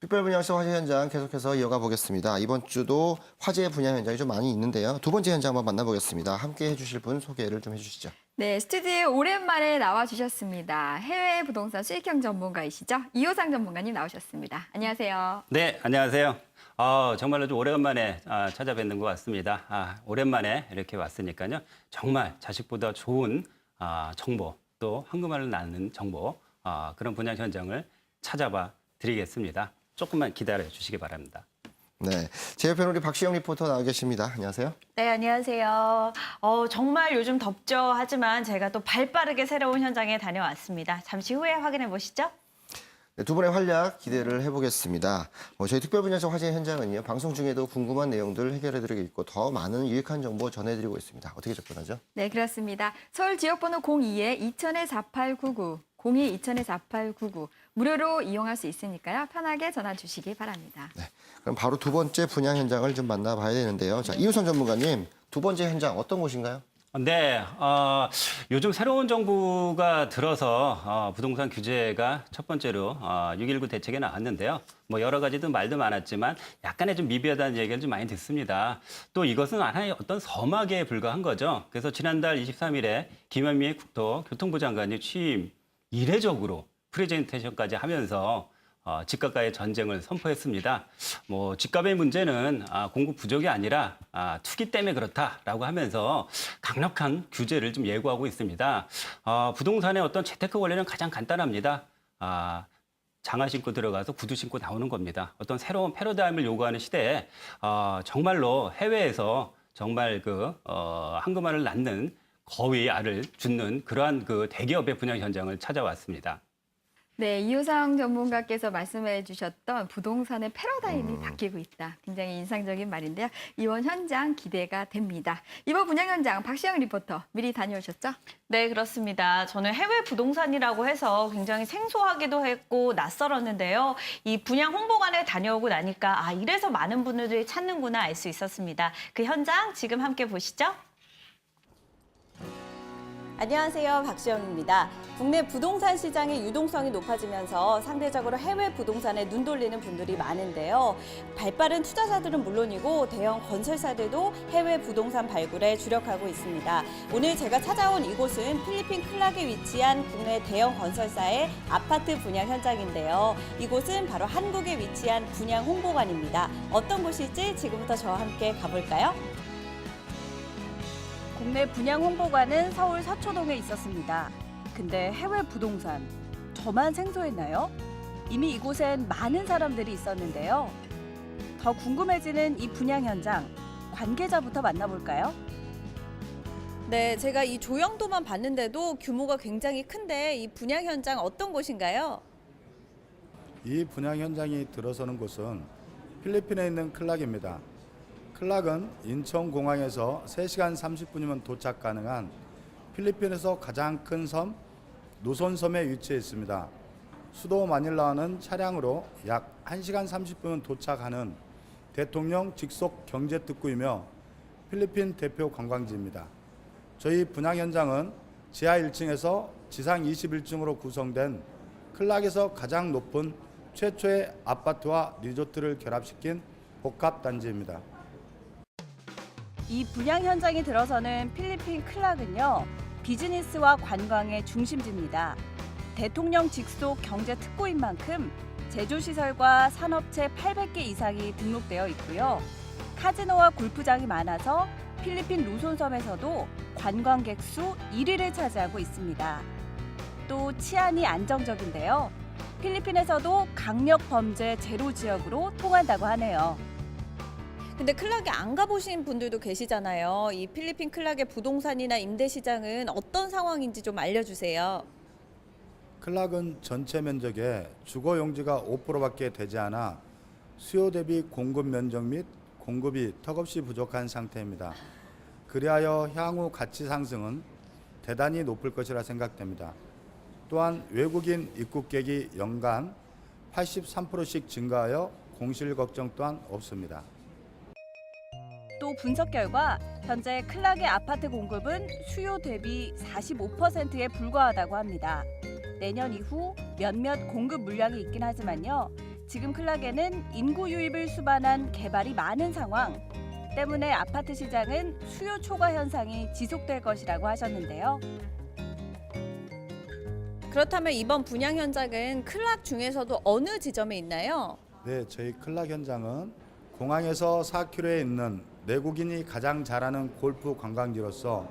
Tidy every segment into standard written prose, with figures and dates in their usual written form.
특별 분양소 화재 현장 계속해서 이어가 보겠습니다. 이번 주도 화재 분양 현장이 좀 많이 있는데요. 두 번째 현장 한번 만나보겠습니다. 함께 해주실 분 소개를 좀 해주시죠. 네, 스튜디오에 오랜만에 나와주셨습니다. 해외 부동산 수익형 전문가이시죠? 이호상 전문가님 나오셨습니다. 안녕하세요. 네, 안녕하세요. 정말로 좀 오래간만에 찾아뵙는 것 같습니다. 오랜만에 이렇게 왔으니까요. 정말 자식보다 좋은 정보, 또 황금알을 낳는 정보, 그런 분양 현장을 찾아봐 드리겠습니다. 조금만 기다려 주시기 바랍니다. 네, 제 옆에는 우리 박시영 리포터 나와 계십니다. 안녕하세요. 네, 안녕하세요. 정말 요즘 덥죠. 하지만 제가 또 발빠르게 새로운 현장에 다녀왔습니다. 잠시 후에 확인해 보시죠. 네, 두 분의 활약 기대를 해보겠습니다. 저희 특별 분야소 화재 현장은요. 방송 중에도 궁금한 내용들 해결해드리고 있고 더 많은 유익한 정보 전해드리고 있습니다. 어떻게 접근하죠? 네, 그렇습니다. 서울 지역번호 02-2000-4899, 02-2000-4899 무료로 이용할 수 있으니까요. 편하게 전화 주시기 바랍니다. 네, 그럼 바로 두 번째 분양 현장을 좀 만나봐야 되는데요. 자, 이우선 전문가님, 두 번째 현장 어떤 곳인가요? 네, 요즘 새로운 정부가 들어서 부동산 규제가 첫 번째로 6.19 대책에 나왔는데요. 뭐 여러 가지도 말도 많았지만 약간의 좀 미비하다는 얘기를 좀 많이 듣습니다. 또 이것은 하나의 어떤 서막에 불과한 거죠. 그래서 지난달 23일에 김현미 국토교통부 장관이 취임 이례적으로 프레젠테이션까지 하면서 집값과의 전쟁을 선포했습니다. 뭐 집값의 문제는 공급 부족이 아니라 투기 때문에 그렇다라고 하면서 강력한 규제를 좀 예고하고 있습니다. 부동산의 어떤 재테크 원리는 가장 간단합니다. 장화 신고 들어가서 구두 신고 나오는 겁니다. 어떤 새로운 패러다임을 요구하는 시대에 정말로 해외에서 정말 황금알을 낳는 거위 알을 줍는 그러한 대기업의 분양 현장을 찾아왔습니다. 네, 이호상 전문가께서 말씀해 주셨던 부동산의 패러다임이 바뀌고 있다. 굉장히 인상적인 말인데요. 이번 현장 기대가 됩니다. 이번 분양 현장 박시영 리포터 미리 다녀오셨죠? 네, 그렇습니다. 저는 해외 부동산이라고 해서 굉장히 생소하기도 했고 낯설었는데요. 이 분양 홍보관에 다녀오고 나니까 이래서 많은 분들이 찾는구나 알 수 있었습니다. 그 현장 지금 함께 보시죠. 안녕하세요. 박시영입니다. 국내 부동산 시장의 유동성이 높아지면서 상대적으로 해외 부동산에 눈 돌리는 분들이 많은데요. 발빠른 투자자들은 물론이고 대형 건설사들도 해외 부동산 발굴에 주력하고 있습니다. 오늘 제가 찾아온 이곳은 필리핀 클락에 위치한 국내 대형 건설사의 아파트 분양 현장인데요. 이곳은 바로 한국에 위치한 분양 홍보관입니다. 어떤 곳일지 지금부터 저와 함께 가볼까요? 국내 분양 홍보관은 서울 서초동에 있었습니다. 근데 해외 부동산, 저만 생소했나요? 이미 이곳엔 많은 사람들이 있었는데요. 더 궁금해지는 이 분양 현장, 관계자부터 만나볼까요? 네, 제가 이 조형도만 봤는데도 규모가 굉장히 큰데 이 분양 현장 어떤 곳인가요? 이 분양 현장이 들어서는 곳은 필리핀에 있는 클락입니다. 클락은 인천공항에서 3시간 30분이면 도착 가능한 필리핀에서 가장 큰 섬, 노손섬에 위치해 있습니다. 수도 마닐라와는 차량으로 약 1시간 30분 도착하는 대통령 직속 경제특구이며 필리핀 대표 관광지입니다. 저희 분양 현장은 지하 1층에서 지상 21층으로 구성된 클락에서 가장 높은 최초의 아파트와 리조트를 결합시킨 복합단지입니다. 이 분양 현장에 들어서는 필리핀 클락은요, 비즈니스와 관광의 중심지입니다. 대통령 직속 경제 특구인 만큼 제조시설과 산업체 800개 이상이 등록되어 있고요. 카지노와 골프장이 많아서 필리핀 루손섬에서도 관광객 수 1위를 차지하고 있습니다. 또 치안이 안정적인데요. 필리핀에서도 강력 범죄 제로 지역으로 통한다고 하네요. 근데 클락에 안 가보신 분들도 계시잖아요. 이 필리핀 클락의 부동산이나 임대 시장은 어떤 상황인지 좀 알려주세요. 클락은 전체 면적의 주거 용지가 5%밖에 되지 않아 수요 대비 공급 면적 및 공급이 턱없이 부족한 상태입니다. 그리하여 향후 가치 상승은 대단히 높을 것이라 생각됩니다. 또한 외국인 입국객이 연간 83%씩 증가하여 공실 걱정 또한 없습니다. 또 분석 결과 현재 클락의 아파트 공급은 수요 대비 45%에 불과하다고 합니다. 내년 이후 몇몇 공급 물량이 있긴 하지만요. 지금 클락에는 인구 유입을 수반한 개발이 많은 상황 때문에 아파트 시장은 수요 초과 현상이 지속될 것이라고 하셨는데요. 그렇다면 이번 분양 현장은 클락 중에서도 어느 지점에 있나요? 네, 저희 클락 현장은 공항에서 4km에 있는 내국인이 가장 잘하는 골프 관광지로서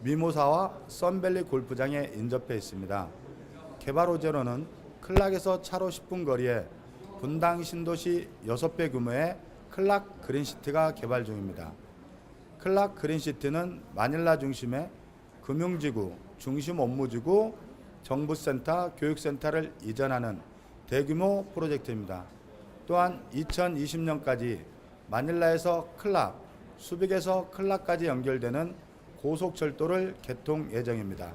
미모사와 썬밸리 골프장에 인접해 있습니다. 개발 호재로는 클락에서 차로 10분 거리에 분당 신도시 6배 규모의 클락 그린시티가 개발 중입니다. 클락 그린시티는 마닐라 중심의 금융지구, 중심 업무지구, 정부센터, 교육센터를 이전하는 대규모 프로젝트입니다. 또한 2020년까지 마닐라에서 클락, 수빅에서 클락까지 연결되는 고속철도를 개통 예정입니다.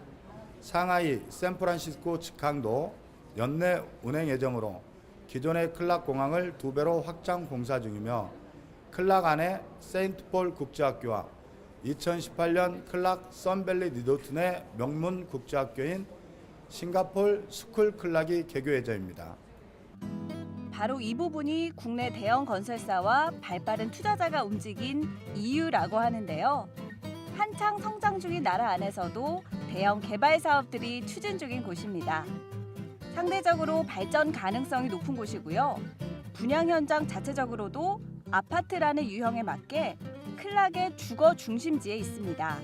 상하이, 샌프란시스코 직항도 연내 운행 예정으로 기존의 클락 공항을 2배로 확장 공사 중이며 클락 안에 세인트폴 국제학교와 2018년 클락 썬밸리 리조트 내 명문 국제학교인 싱가폴 스쿨 클락이 개교 예정입니다. 바로 이 부분이 국내 대형 건설사와 발빠른 투자자가 움직인 이유라고 하는데요. 한창 성장 중인 나라 안에서도 대형 개발 사업들이 추진 중인 곳입니다. 상대적으로 발전 가능성이 높은 곳이고요. 분양 현장 자체적으로도 아파트라는 유형에 맞게 클락의 주거 중심지에 있습니다.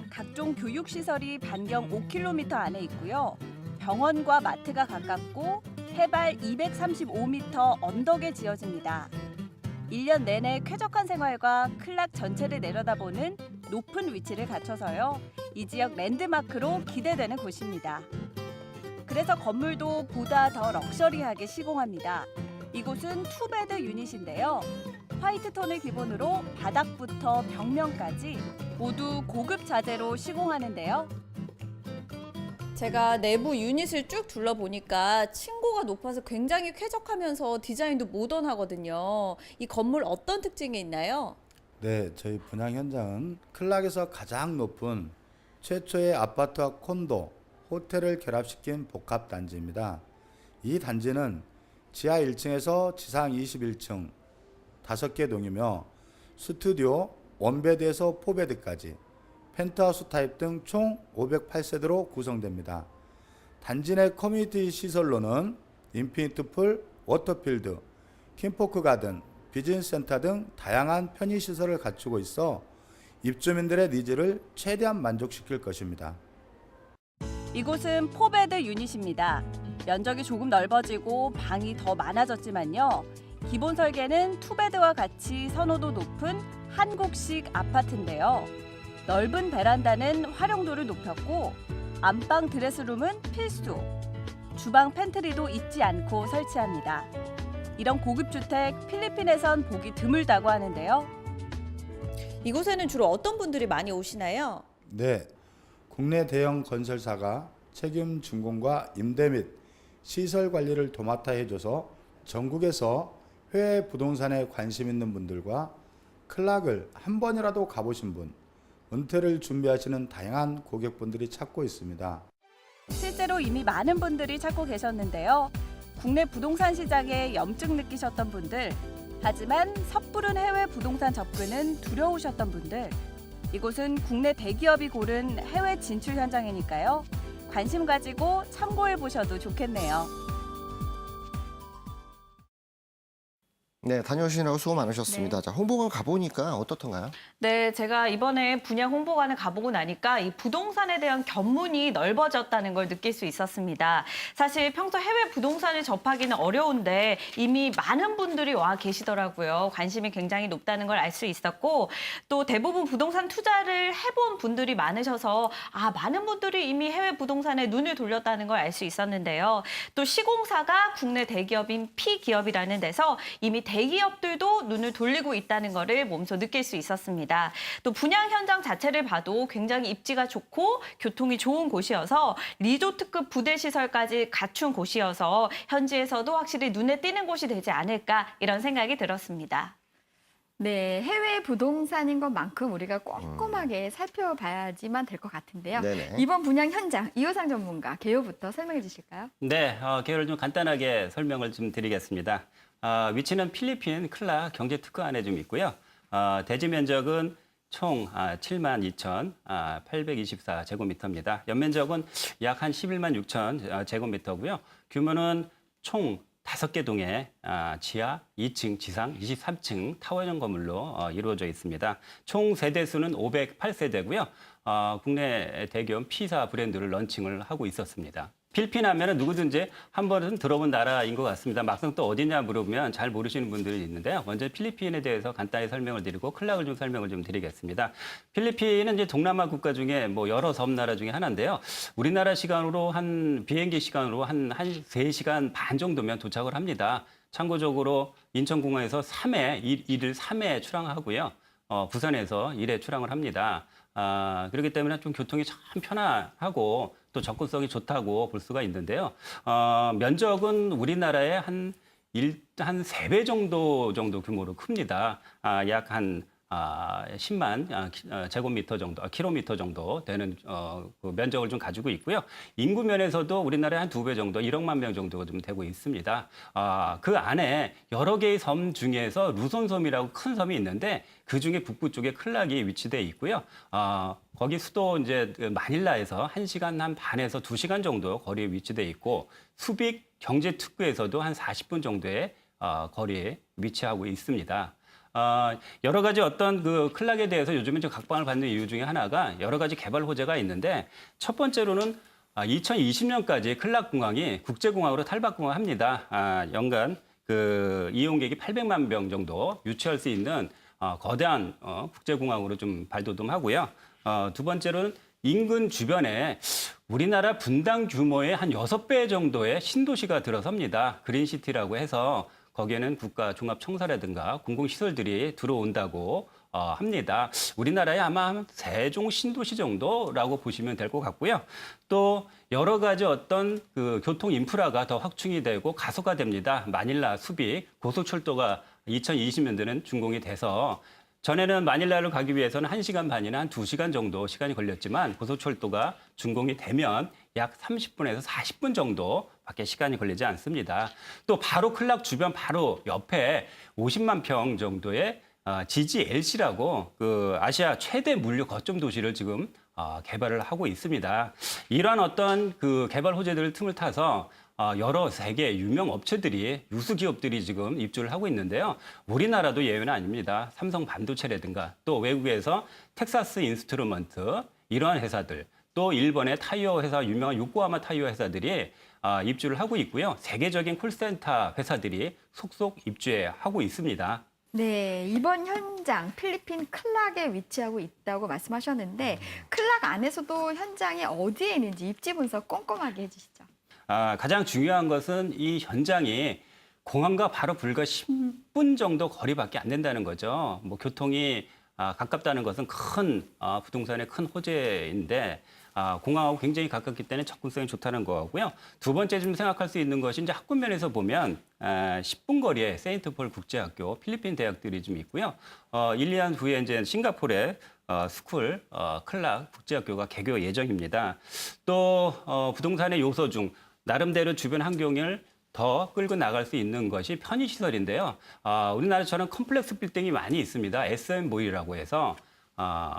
각종 교육시설이 반경 5km 안에 있고요. 병원과 마트가 가깝고 해발 235m 언덕에 지어집니다. 1년 내내 쾌적한 생활과 클락 전체를 내려다보는 높은 위치를 갖춰서요. 이 지역 랜드마크로 기대되는 곳입니다. 그래서 건물도 보다 더 럭셔리하게 시공합니다. 이곳은 투베드 유닛인데요. 화이트 톤을 기본으로 바닥부터 벽면까지 모두 고급 자재로 시공하는데요. 제가 내부 유닛을 쭉 둘러보니까 층고가 높아서 굉장히 쾌적하면서 디자인도 모던하거든요. 이 건물 어떤 특징이 있나요? 네, 저희 분양 현장은 클락에서 가장 높은 최초의 아파트와 콘도, 호텔을 결합시킨 복합 단지입니다. 이 단지는 지하 1층에서 지상 21층 5개 동이며 스튜디오, 원베드에서 4베드까지 펜트하우스 타입 등 총 508세대로 구성됩니다. 단지 내 커뮤니티 시설로는 인피니트 풀, 워터필드, 킴포크 가든, 비즈니스 센터 등 다양한 편의 시설을 갖추고 있어 입주민들의 니즈를 최대한 만족시킬 것입니다. 이곳은 4베드 유닛입니다. 면적이 조금 넓어지고 방이 더 많아졌지만요. 기본 설계는 2베드와 같이 선호도 높은 한국식 아파트인데요. 넓은 베란다는 활용도를 높였고 안방 드레스룸은 필수, 주방 팬트리도 잊지 않고 설치합니다. 이런 고급 주택 필리핀에선 보기 드물다고 하는데요. 이곳에는 주로 어떤 분들이 많이 오시나요? 네, 국내 대형 건설사가 책임 준공과 임대 및 시설 관리를 도맡아 해줘서 전국에서 해외 부동산에 관심 있는 분들과 클락을 한 번이라도 가보신 분, 은퇴를 준비하시는 다양한 고객분들이 찾고 있습니다. 실제로 이미 많은 분들이 찾고 계셨는데요. 국내 부동산 시장에 염증 느끼셨던 분들, 하지만 섣부른 해외 부동산 접근은 두려우셨던 분들, 이곳은 국내 대기업이 고른 해외 진출 현장이니까요. 관심 가지고 참고해 보셔도 좋겠네요. 네, 다녀오시느라고 수고 많으셨습니다. 네. 자, 홍보관 가보니까 어떻던가요? 네, 제가 이번에 분양 홍보관을 가보고 나니까 이 부동산에 대한 견문이 넓어졌다는 걸 느낄 수 있었습니다. 사실 평소 해외 부동산을 접하기는 어려운데 이미 많은 분들이 와 계시더라고요. 관심이 굉장히 높다는 걸 알 수 있었고 또 대부분 부동산 투자를 해본 분들이 많으셔서 많은 분들이 이미 해외 부동산에 눈을 돌렸다는 걸 알 수 있었는데요. 또 시공사가 국내 대기업인 P기업이라는 데서 이미 대기업들도 눈을 돌리고 있다는 것을 몸소 느낄 수 있었습니다. 또 분양 현장 자체를 봐도 굉장히 입지가 좋고 교통이 좋은 곳이어서 리조트급 부대 시설까지 갖춘 곳이어서 현지에서도 확실히 눈에 띄는 곳이 되지 않을까 이런 생각이 들었습니다. 네, 해외 부동산인 것만큼 우리가 꼼꼼하게 살펴봐야지만 될 것 같은데요. 네네. 이번 분양 현장 이호상 전문가 개요부터 설명해 주실까요? 네, 개요를 좀 간단하게 설명을 좀 드리겠습니다. 위치는 필리핀 클라 경제특구 안에 좀 있고요. 대지 면적은 총 72,824 제곱미터입니다. 연면적은 약 한 11만 6천 제곱미터고요. 규모는 총 5개 동의 지하 2층, 지상 23층 타워형 건물로 이루어져 있습니다. 총 세대수는 508세대고요. 국내 대기업 P사 브랜드를 런칭을 하고 있었습니다. 필리핀 하면은 누구든지 한 번은 들어본 나라인 것 같습니다. 막상 또 어디냐 물어보면 잘 모르시는 분들이 있는데요. 먼저 필리핀에 대해서 간단히 설명을 드리고 클락을 좀 설명을 좀 드리겠습니다. 필리핀은 이제 동남아 국가 중에 뭐 여러 섬나라 중에 하나인데요. 우리나라 시간으로 비행기 시간으로 한 3시간 반 정도면 도착을 합니다. 참고적으로 인천공항에서 1일 3회 출항하고요. 부산에서 1회 출항을 합니다. 그렇기 때문에 좀 교통이 참 편하고 또 접근성이 좋다고 볼 수가 있는데요. 면적은 우리나라의 한 3배 정도 규모로 큽니다. 약 한 10만 제곱미터 정도, 킬로미터 정도 되는 그 면적을 좀 가지고 있고요. 인구 면에서도 우리나라의 한 2배 정도, 1억만 명 정도가 좀 되고 있습니다. 그 안에 여러 개의 섬 중에서 루손섬이라고 큰 섬이 있는데 그 중에 북부 쪽에 클락이 위치돼 있고요. 거기 수도 이제 마닐라에서 1시간 한 반에서 2시간 정도 거리에 위치돼 있고 수빅 경제특구에서도 한 40분 정도의 거리에 위치하고 있습니다. 여러 가지 어떤 그 클락에 대해서 요즘에 좀 각광을 받는 이유 중에 하나가 여러 가지 개발 호재가 있는데 첫 번째로는 2020년까지 클락 공항이 국제공항으로 탈바꿈을 합니다. 연간 그 이용객이 800만 명 정도 유치할 수 있는 거대한 국제공항으로 좀 발돋움하고요. 두 번째로는 인근 주변에 우리나라 분당 규모의 한 6배 정도의 신도시가 들어섭니다. 그린시티라고 해서 거기에는 국가 종합청사라든가 공공시설들이 들어온다고 합니다. 우리나라의 아마 한 세종 신도시 정도라고 보시면 될 것 같고요. 또 여러 가지 어떤 그 교통 인프라가 더 확충이 되고 가속화됩니다. 마닐라, 수빅, 고속철도가 2020년도에는 준공이 돼서 전에는 마닐라를 가기 위해서는 1시간 반이나 한 2시간 정도 시간이 걸렸지만 고속철도가 준공이 되면 약 30분에서 40분 정도밖에 시간이 걸리지 않습니다. 또 바로 클락 주변 바로 옆에 50만 평 정도의 GGLC라고 그 아시아 최대 물류 거점 도시를 지금 개발을 하고 있습니다. 이러한 어떤 그 개발 호재들을 틈을 타서 여러 세계 유명 업체들이 유수 기업들이 지금 입주를 하고 있는데요. 우리나라도 예외는 아닙니다. 삼성 반도체라든가 또 외국에서 텍사스 인스트루먼트 이러한 회사들 또 일본의 타이어 회사 유명한 요코하마 타이어 회사들이 입주를 하고 있고요. 세계적인 콜센터 회사들이 속속 입주하고 있습니다. 네, 이번 현장 필리핀 클락에 위치하고 있다고 말씀하셨는데 클락 안에서도 현장이 어디에 있는지 입지 분석 꼼꼼하게 해주시죠. 가장 중요한 것은 이 현장이 공항과 바로 불과 10분 정도 거리밖에 안 된다는 거죠. 뭐 교통이 가깝다는 것은 큰 부동산의 큰 호재인데 공항하고 굉장히 가깝기 때문에 접근성이 좋다는 거고요. 두 번째 좀 생각할 수 있는 것이 이제 학군 면에서 보면 10분 거리에 세인트폴 국제학교, 필리핀 대학들이 좀 있고요. 1, 2년 후에 이제 싱가포르의 스쿨 클락 국제학교가 개교 예정입니다. 또 부동산의 요소 중 나름대로 주변 환경을 더 끌고 나갈 수 있는 것이 편의시설인데요. 우리나라처럼 컴플렉스 빌딩이 많이 있습니다. SM몰이라고 해서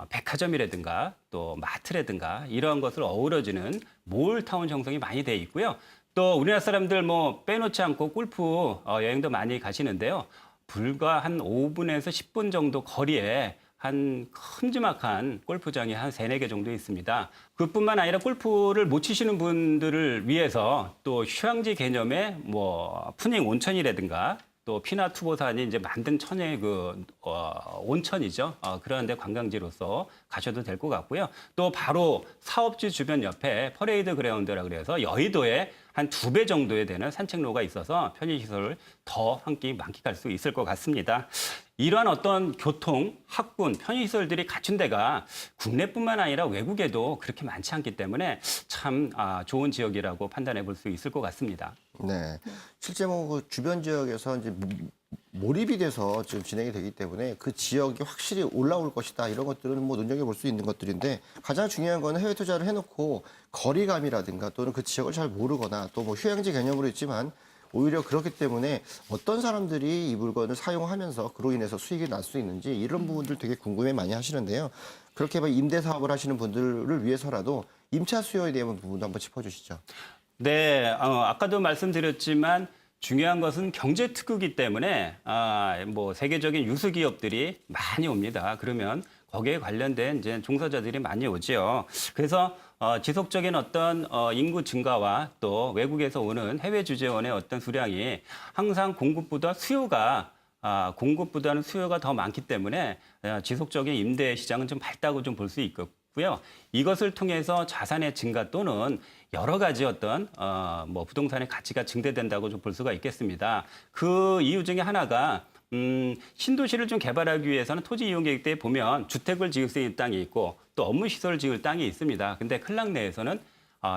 백화점이라든가 또 마트라든가 이러한 것을 어우러지는 몰타운 형성이 많이 돼 있고요. 또 우리나라 사람들 뭐 빼놓지 않고 골프 여행도 많이 가시는데요. 불과 한 5분에서 10분 정도 거리에 한 큼지막한 골프장이 한 3-4개 정도 있습니다. 그뿐만 아니라 골프를 못 치시는 분들을 위해서 또 휴양지 개념의 뭐 푸닝 온천이라든가 또 피나투보산이 이제 만든 천의 그 온천이죠. 그런데 관광지로서 가셔도 될 것 같고요. 또 바로 사업지 주변 옆에 퍼레이드 그라운드라 그래서 여의도에 한 2배 정도에 되는 산책로가 있어서 편의시설을 더 한 끼 만끽할 수 있을 것 같습니다. 이러한 어떤 교통, 학군, 편의시설들이 갖춘 데가 국내뿐만 아니라 외국에도 그렇게 많지 않기 때문에 참 좋은 지역이라고 판단해 볼 수 있을 것 같습니다. 네. 실제 뭐 그 주변 지역에서 이제 몰입이 돼서 지금 진행이 되기 때문에 그 지역이 확실히 올라올 것이다. 이런 것들은 뭐 눈여겨볼 수 있는 것들인데 가장 중요한 거는 해외 투자를 해놓고 거리감이라든가 또는 그 지역을 잘 모르거나 또 뭐 휴양지 개념으로 있지만 오히려 그렇기 때문에 어떤 사람들이 이 물건을 사용하면서 그로 인해서 수익이 날 수 있는지 이런 부분들 되게 궁금해 많이 하시는데요. 그렇게 임대 사업을 하시는 분들을 위해서라도 임차 수요에 대한 부분도 한번 짚어주시죠. 네, 아까도 말씀드렸지만 중요한 것은 경제 특구이기 때문에 뭐 세계적인 유수 기업들이 많이 옵니다. 그러면 거기에 관련된 이제 종사자들이 많이 오지요. 그래서 지속적인 어떤 인구 증가와 또 외국에서 오는 해외 주재원의 어떤 수량이 항상 공급보다는 수요가 더 많기 때문에 지속적인 임대 시장은 좀 밝다고 좀 볼 수 있고요. 이것을 통해서 자산의 증가 또는 여러 가지 어떤 뭐 부동산의 가치가 증대된다고 좀 볼 수가 있겠습니다. 그 이유 중에 하나가 신도시를 좀 개발하기 위해서는 토지 이용 계획 때 보면 주택을 지을 수 있는 땅이 있고 또 업무 시설을 지을 땅이 있습니다. 근데 클락 내에서는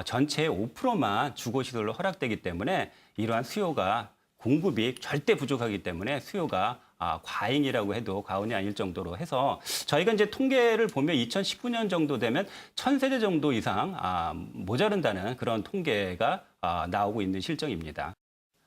전체의 5%만 주거 시설로 허락되기 때문에 이러한 수요가 공급이 절대 부족하기 때문에 수요가 과잉이라고 해도 과언이 아닐 정도로 해서 저희가 이제 통계를 보면 2019년 정도 되면 1000세대 정도 이상 모자른다는 그런 통계가 나오고 있는 실정입니다.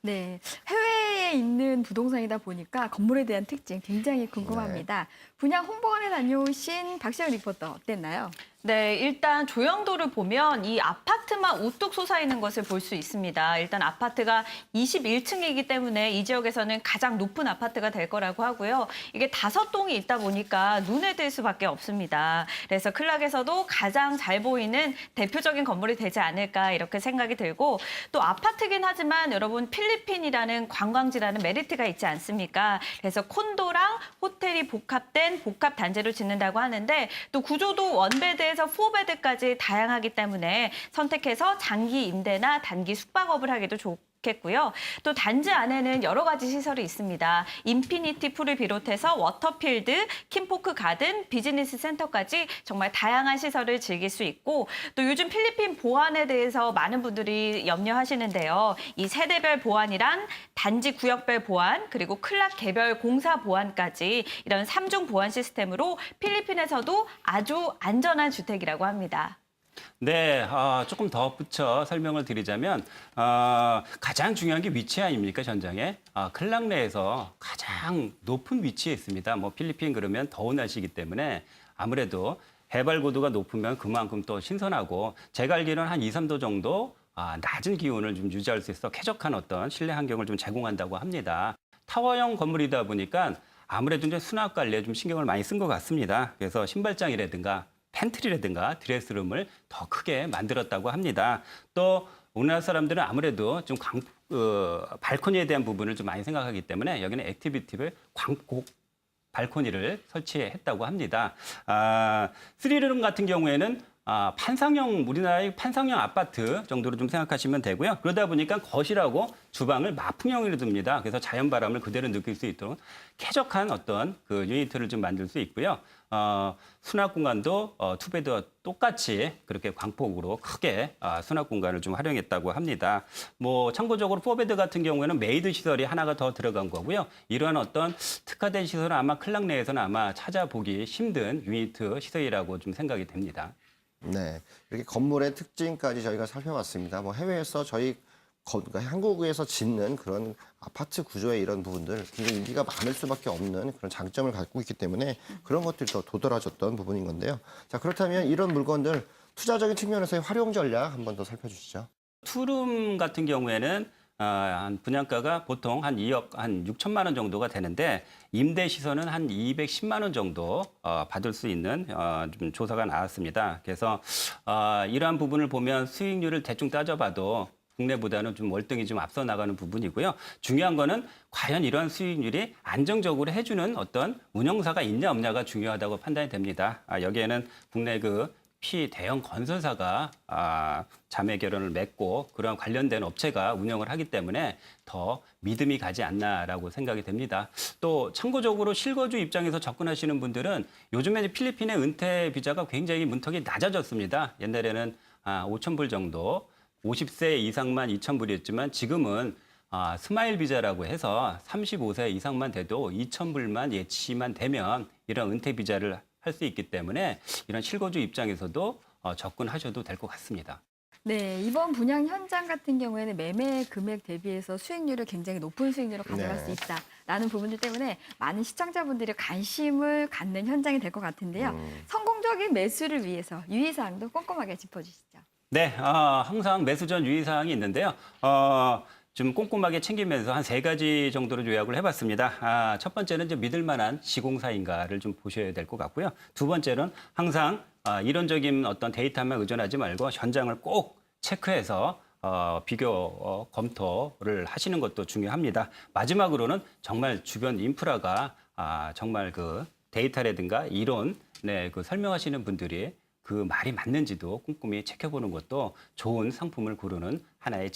네, 해외에 있는 부동산이다 보니까 건물에 대한 특징 굉장히 궁금합니다. 분양 홍보관에 다녀오신 박시영 리포터 어땠나요? 네, 일단 조형도를 보면 이 아파트만 우뚝 솟아있는 것을 볼 수 있습니다. 일단 아파트가 21층이기 때문에 이 지역에서는 가장 높은 아파트가 될 거라고 하고요. 이게 5동이 있다 보니까 눈에 띌 수밖에 없습니다. 그래서 클락에서도 가장 잘 보이는 대표적인 건물이 되지 않을까 이렇게 생각이 들고 또 아파트긴 하지만 여러분 필리핀이라는 관광지라는 메리트가 있지 않습니까? 그래서 콘도랑 호텔이 복합된 복합 단지를 짓는다고 하는데 또 구조도 원베드에서 4베드까지 다양하기 때문에 선택해서 장기 임대나 단기 숙박업을 하기도 좋겠고요. 또 단지 안에는 여러 가지 시설이 있습니다. 인피니티 풀을 비롯해서 워터필드, 킴포크 가든, 비즈니스 센터까지 정말 다양한 시설을 즐길 수 있고 또 요즘 필리핀 보안에 대해서 많은 분들이 염려하시는데요. 이 세대별 보안이란 단지 구역별 보안 그리고 클락 개별 공사 보안까지 이런 3중 보안 시스템으로 필리핀에서도 아주 안전한 주택이라고 합니다. 네, 조금 더 붙여 설명을 드리자면 가장 중요한 게 위치 아닙니까, 현장에? 클락 내에서 가장 높은 위치에 있습니다. 뭐 필리핀 그러면 더운 날씨이기 때문에 아무래도 해발 고도가 높으면 그만큼 또 신선하고 제가 알기로는 한 2, 3도 정도 낮은 기온을 좀 유지할 수 있어 쾌적한 어떤 실내 환경을 좀 제공한다고 합니다. 타워형 건물이다 보니까 아무래도 이제 수납 관리에 좀 신경을 많이 쓴 것 같습니다. 그래서 신발장이라든가 팬트리라든가 드레스룸을 더 크게 만들었다고 합니다. 또 우리나라 사람들은 아무래도 좀 발코니에 대한 부분을 좀 많이 생각하기 때문에 여기는 액티비티를 광폭 발코니를 설치했다고 합니다. 3룸 같은 경우에는 우리나라의 판상형 아파트 정도로 좀 생각하시면 되고요. 그러다 보니까 거실하고 주방을 마풍형으로 둡니다. 그래서 자연 바람을 그대로 느낄 수 있도록 쾌적한 어떤 그 유니트를 좀 만들 수 있고요. 수납 공간도 투베드와 똑같이 그렇게 광폭으로 크게 수납 공간을 좀 활용했다고 합니다. 뭐 참고적으로 4베드 같은 경우에는 메이드 시설이 하나가 더 들어간 거고요. 이러한 어떤 특화된 시설은 아마 클락 내에서는 아마 찾아보기 힘든 유니트 시설이라고 좀 생각이 됩니다. 네, 이렇게 건물의 특징까지 저희가 살펴봤습니다. 뭐 해외에서 그러니까 한국에서 짓는 그런 아파트 구조의 이런 부분들 굉장히 인기가 많을 수밖에 없는 그런 장점을 갖고 있기 때문에 그런 것들이 더 도드라졌던 부분인 건데요. 자, 그렇다면 이런 물건들 투자적인 측면에서의 활용 전략 한번 더 살펴주시죠. 투룸 같은 경우에는 한 분양가가 보통 한 2억, 한 6천만 원 정도가 되는데 임대 시설은 한 210만 원 정도 받을 수 있는 좀 조사가 나왔습니다. 그래서 이러한 부분을 보면 수익률을 대충 따져봐도 국내보다는 좀 월등히 좀 앞서 나가는 부분이고요. 중요한 거는 과연 이러한 수익률이 안정적으로 해주는 어떤 운영사가 있냐 없냐가 중요하다고 판단이 됩니다. 여기에는 국내 대형 건설사가 자매 결연을 맺고 그런 관련된 업체가 운영을 하기 때문에 더 믿음이 가지 않나라고 생각이 됩니다. 또 참고적으로 실거주 입장에서 접근하시는 분들은 요즘에 필리핀의 은퇴 비자가 굉장히 문턱이 낮아졌습니다. 옛날에는 5,000불 정도, 50세 이상만 2,000불이었지만 지금은 스마일 비자라고 해서 35세 이상만 돼도 2,000불만 예치만 되면 이런 은퇴 비자를 할 수 있기 때문에 이런 실거주 입장에서도 접근하셔도 될 것 같습니다. 네, 이번 분양 현장 같은 경우에는 매매 금액 대비해서 수익률을 굉장히 높은 수익률을 가져갈 수 있다라는 부분들 때문에 많은 시청자분들이 관심을 갖는 현장이 될 것 같은데요. 성공적인 매수를 위해서 유의사항도 꼼꼼하게 짚어주시죠. 네, 항상 매수 전 유의사항이 있는데요. 좀 꼼꼼하게 챙기면서 한 3가지 정도로 요약을 해봤습니다. 첫 번째는 좀 믿을 만한 시공사인가를 좀 보셔야 될 것 같고요. 두 번째는 항상 이론적인 어떤 데이터만 의존하지 말고 현장을 꼭 체크해서 비교 검토를 하시는 것도 중요합니다. 마지막으로는 정말 주변 인프라가 정말 그 데이터라든가 이론 그 설명하시는 분들이 그 말이 맞는지도 꼼꼼히 체크해보는 것도 좋은 상품을 고르는 하나의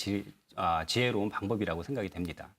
지혜로운 방법이라고 생각이 됩니다.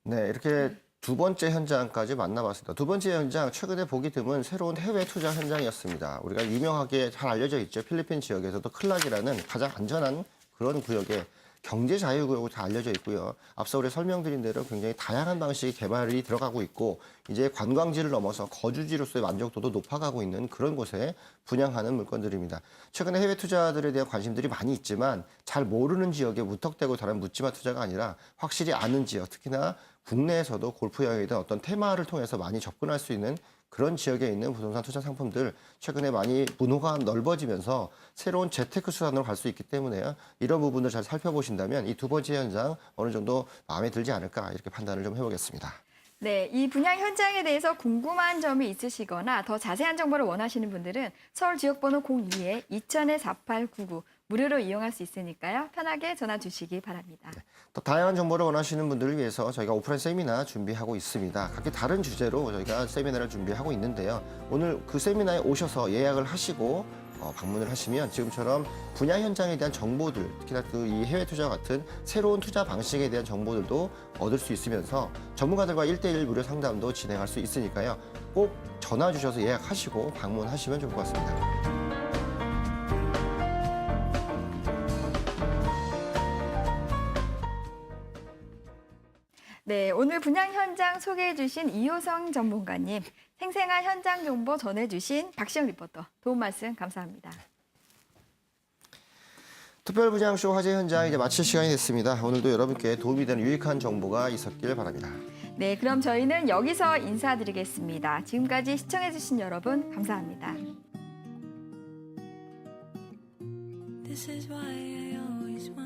네, 이렇게 두 번째 현장까지 만나봤습니다. 두 번째 현장, 최근에 보기 드문 새로운 해외 투자 현장이었습니다. 우리가 유명하게 잘 알려져 있죠. 필리핀 지역에서도 클락이라는 가장 안전한 그런 구역에 경제 자유구역으로 다 알려져 있고요. 앞서 우리 설명드린 대로 굉장히 다양한 방식의 개발이 들어가고 있고 이제 관광지를 넘어서 거주지로서의 만족도도 높아가고 있는 그런 곳에 분양하는 물건들입니다. 최근에 해외 투자들에 대한 관심들이 많이 있지만 잘 모르는 지역에 무턱대고 다른 묻지마 투자가 아니라 확실히 아는 지역, 특히나 국내에서도 골프 여행이든 어떤 테마를 통해서 많이 접근할 수 있는 그런 지역에 있는 부동산 투자 상품들 최근에 많이 분호가 넓어지면서 새로운 재테크 수단으로 갈 수 있기 때문에요. 이런 부분을 잘 살펴보신다면 이 두 번째 현장 어느 정도 마음에 들지 않을까 이렇게 판단을 좀 해보겠습니다. 네, 이 분양 현장에 대해서 궁금한 점이 있으시거나 더 자세한 정보를 원하시는 분들은 서울 지역번호 02-2000-4899 무료로 이용할 수 있으니까요. 편하게 전화 주시기 바랍니다. 더 다양한 정보를 원하시는 분들을 위해서 저희가 오프라인 세미나 준비하고 있습니다. 각기 다른 주제로 저희가 세미나를 준비하고 있는데요. 오늘 그 세미나에 오셔서 예약을 하시고 방문을 하시면 지금처럼 분양 현장에 대한 정보들, 특히나 그 이 해외 투자 같은 새로운 투자 방식에 대한 정보들도 얻을 수 있으면서 전문가들과 1:1 무료 상담도 진행할 수 있으니까요. 꼭 전화 주셔서 예약하시고 방문하시면 좋을 것 같습니다. 네, 오늘 분양 현장 소개해 주신 이효성 전문가님, 생생한 현장 정보 전해 주신 박시영 리포터, 도움 말씀 감사합니다. 특별 분양쇼 화제 현장 이제 마칠 시간이 됐습니다. 오늘도 여러분께 도움이 되는 유익한 정보가 있었길 바랍니다. 네, 그럼 저희는 여기서 인사드리겠습니다. 지금까지 시청해 주신 여러분 감사합니다. This is why I always want